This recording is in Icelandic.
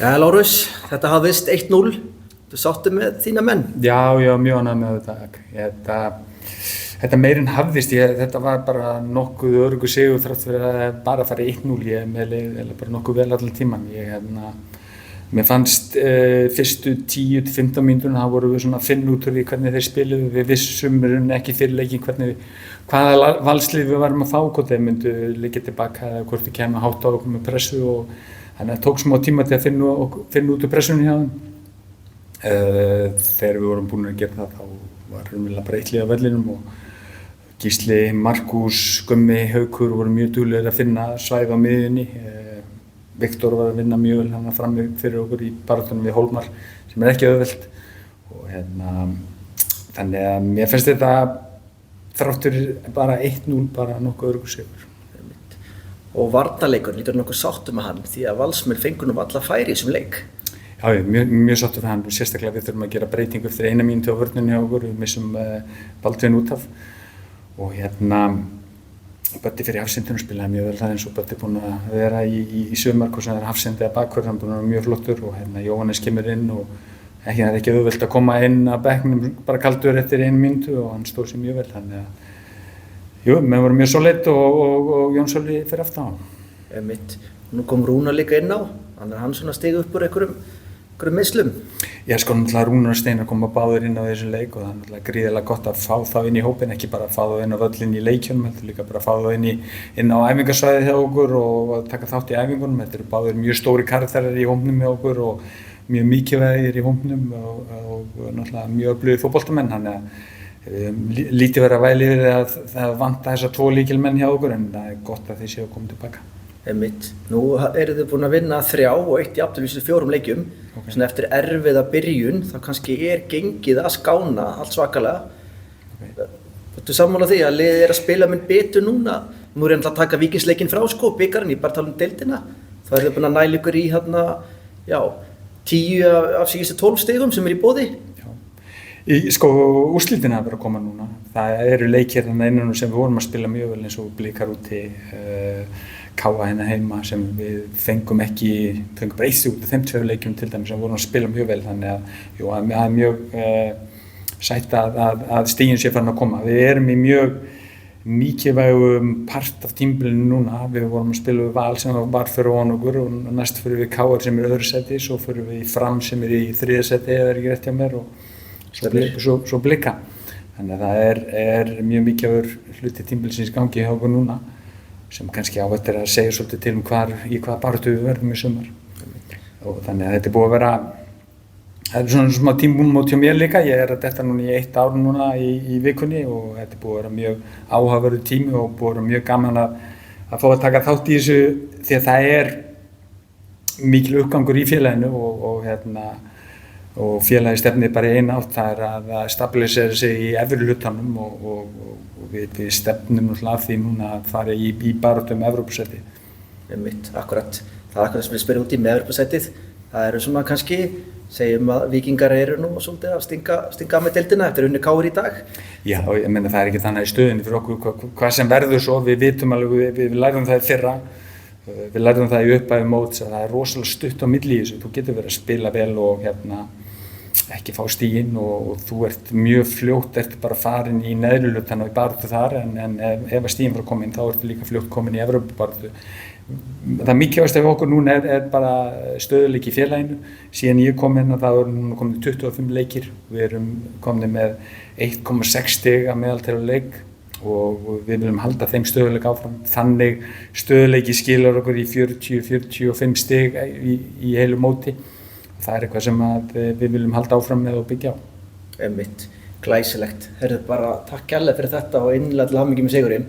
Ja, Lárus, þetta hafðist 1-0. Þú sáttu með þína menn? Já, ég var mjög ánægður með þetta. Þetta meir en hafðist, þetta var bara nokkuð öruggur sigur þrátt fyrir að bara fara 1-0. Ég með leið bara nokkuð vel allan tíman. Mér fannst fyrstu 10-15 mínútur, þá vorum við svona að finna út úr því hvernig þeir spiluðu. Við vissum ekki fyrir leikinn hvaða valslið við varum að fá, hvort þeir myndu liggja tilbaka eða hvort þeir kæmu hátt á okkur með pressu og þannig að það tók smá tíma til að finna út úr pressunni hjá þeim. Þegar við vorum búin að gera það, þá var raunverulega bara eitt lið á vellinum og Gísli, Markús, Gummi, Haukur voru mjög duglegir að finna svæði á miðjunni. Viktor var að vinna mjög vel hann fram fyrir okkur í baráttunum við Hólmar sem ekki auðvelt og þannig að mér finnst þetta þráttur bara 1-0 bara nokkuð öruggur sigur. Og varnarleikurinn, lítur nokkuð sáttur með hann því að Valsmenn fengu nú alla færi í þessum leik. Já, mjög sáttur með hann og sérstaklega við þurfum að gera breytingu eftir 1 mínútu á vörninni hjá okkur, við missum Baldvin út af og Böddi fyrir hafsendinu spilaði mjög vel það eins og Böddi búinn að vera í sumar hvort sem það hafsendi eða bakvörður, hann búinn að vera mjög flottur og Jóhannes kemur inn og það er ekki auðvelt að koma inn að bekknum bara kaldur eftir 1 mínútu og hann stóð sér mjög vel þannig að menn voru mjög solid og Jón Sölvi fyrir aftan á. Nú kom Rúnar líka inn á, hann svona steig upp úr einhverjum meiðslum. Já, sko náttúrulega Rúnar og Steinar koma báðir inn á þessu leik og það er náttúrulega gríðarlega gott að fá þá inn í hópinn, ekki bara að fá þá inn á völlinn í leikjunum, heldur líka bara að fá þá inn á æfingasvæðið hjá okkur og að taka þátt í æfingunum. Þetta eru báðir mjög stóri karakterar í hópnum hjá okkur og mjög mikilvægir í hópnum og náttúrulega mjög öflugir fótboltamenn, þannig að lítið vera væli yfir að það vanta þessa 2 lykilmenn hjá okkur en það er gott að þeir séu að koma tilbaka. Nú eru þið búin að vinna 3 og 1 í afturvísu 4 leikjum. Svona eftir erfiða byrjun, þá kannski gengið að skána allt svakalega. Þú sammála því að liðið að spila minn betur núna. Nú er að taka Víkingsleikinn frá bikarinn, ég bara tala deildina. Þá eru þið búin að næla ykkur í 10 af síðustu 12 stigum sem í boði. Úrslitin hafa verið að koma núna. Það eru leikir innan sem við vorum að spila mjög vel eins og Blikar úti, Káa heima sem við fengum bara eitt út af þeim 2 leikjum til dæmis sem við vorum að spila mjög vel þannig að það er mjög sætt að stigin sé farin að koma. Við erum í mjög mikilvægum part af tímabilinu núna. Við vorum að spila við Val sem var fyrir ofan okkur og næst fyrir við Káar sem öðru seti, svo fyrir við Fram sem í 3. seti eða ekki rétt hjá mér og svo Blika. Þannig að það er mjög mikilvægur hluti tímabilisins gangi hjá okkur núna sem kannski á eftir að segja svolítið til í hvaða baráttu við verðum í sumar. Og þannig að þetta er búið að vera, það er svona smá tímamót hjá mér líka, ég að detta núna í 1 ár núna í vikunni og þetta er búið að vera mjög áhugaverður tími og búið að vera mjög gaman að fá að taka þátt í þessu því að það er mikil uppgangur í félaginu og félagi stefnir bara í eina átt, það er að stabilisera sig í efri hlutanum og við stefnum að því núna að fara í baráttu Evrópusæti. Akkurat, það er akkurat sem við spyrjum út í með Evrópusætið. Það eru svona kannski, segjum að Víkingar eru nú svolítið að stinga með deildina eftir unni Káur í dag. Já, og ég meina það er ekki þannig í stöðunni fyrir okkur hvað sem verður svo, við vitum alveg, við lærðum það í fyrra. Við lærðum það í upphafi móts að það er rosalega stutt á milli í þessu. Þú getur verið að spila vel og ekki fá stiginn og þú ert mjög fljótt bara farin í neðri hlutann og í baráttu þar en ef stiginn frá komin þá ertu líka fljótt komin í Evrópubaráttu. Það mikilvægast af okkur núna er bara stöðuleiki í félaginu. Síðan ég kom hérna þá eru núna komin 25 leikir. Við erum komin með 1,6 stig að meðaltali á leik og við viljum halda þeim stöðuleik áfram. Þannig stöðuleiki skilar okkur í 40-45 stig í heilu móti. Það er eitthvað sem við viljum halda áfram með og byggja á. Glæsilegt. Herðu bara takk kærlega fyrir þetta og innilega til hamingju með sigurinn.